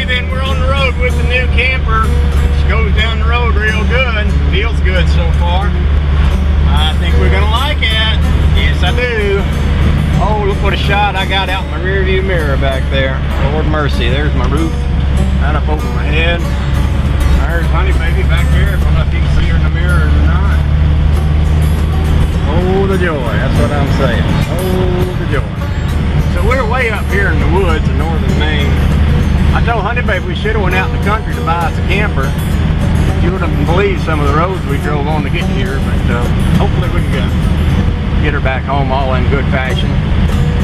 then we're on the road with the new camper. She goes down the road real good. Feels good so far. I think we're gonna like it. Yes, I do. Oh, look what a shot I got out my rear view mirror back there. Lord mercy, there's my roof. Right up over my head. There's Honey Baby back here. I don't know if you can see her in the mirror or not. Oh, the joy. That's what I'm saying. Oh, the joy. So we're way up here in the woods in northern Maine. I told Honey Baby we should have went out in the country to buy us a camper. You wouldn't believe some of the roads we drove on to get here, but hopefully we can get her back home all in good fashion.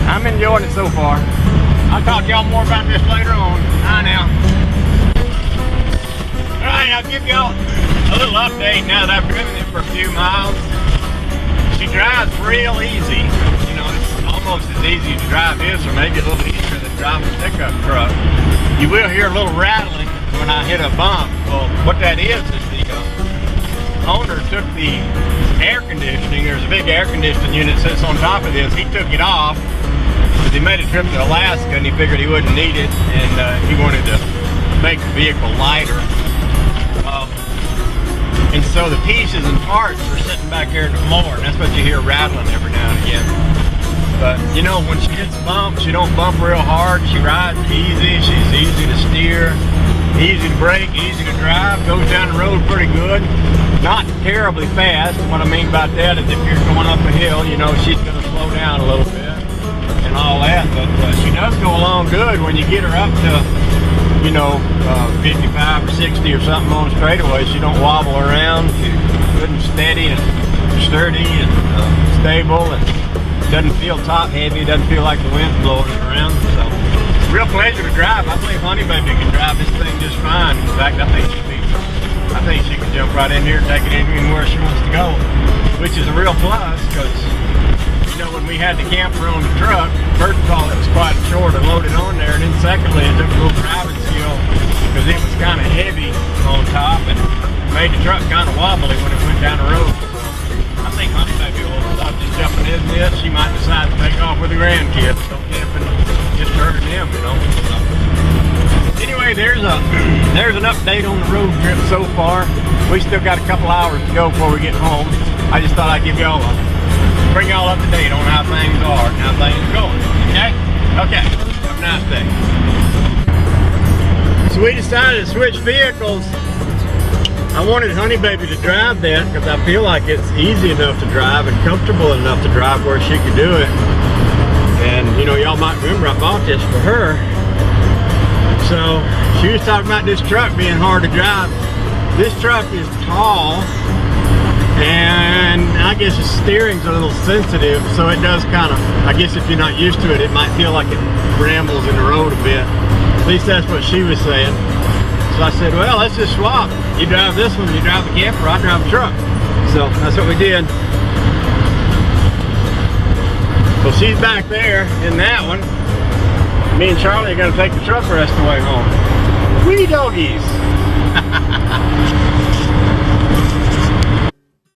I'm enjoying it so far. I'll talk to y'all more about this later on. Bye now. Alright, I'll give y'all a little update now that I've driven it for a few miles. She drives real easy. You know, it's almost as easy to drive this, or maybe a little easier than driving a pickup truck. You will hear a little rattling when I hit a bump. Well, what that is the owner took the air conditioning. There's a big air conditioning unit that sits on top of this. He took it off because he made a trip to Alaska and he figured he wouldn't need it, and he wanted to make the vehicle lighter. And so the pieces and parts are sitting back here in the floor, and that's what you hear rattling every now and again. But you know, when she hits bumps, she don't bump real hard. She rides easy. She's easy to steer, easy to brake, easy to drive. Goes down the road pretty good. Not terribly fast. What I mean by that is if you're going up a hill, you know, she's going to slow down a little bit and all that. But she does go along good when you get her up to, you know, 55 or 60 or something on straightaway. She don't wobble around. She's good and steady and sturdy and stable, and doesn't feel top heavy. Doesn't feel like the wind's blowing it around. So, real pleasure to drive. I believe Honey Baby can drive this thing just fine. In fact, I think she can jump right in here and take it anywhere she wants to go, which is a real plus because, you know, when we had the camper on the truck, first of all, it was quite short and loaded on there, and then secondly, it took a little driving skill because it was kind of heavy on top and made the truck kind of wobbly when it went down the road. I think Honey Baby will stop just jumping in this. She might decide to take off with the grandkids, go camping, just her and them, you know. So, anyway, there's an update on the road trip so far. We still got a couple hours to go before we get home. I just thought I'd give y'all bring y'all up to date on how things are and how things are going. Okay? Okay. Have a nice day. So we decided to switch vehicles. I wanted Honey Baby to drive that because I feel like it's easy enough to drive and comfortable enough to drive where she could do it. And you know, y'all might remember I bought this for her. So she was talking about this truck being hard to drive. This truck is tall, and I guess the steering's a little sensitive, so it does kind of, I guess if you're not used to it, it might feel like it rambles in the road a bit. At least that's what she was saying. So I said, well, let's just swap. You drive this one, you drive the camper, I drive the truck. So that's what we did. So she's back there in that one. Me and Charlie are going to take the truck the rest of the way home. Wee doggies.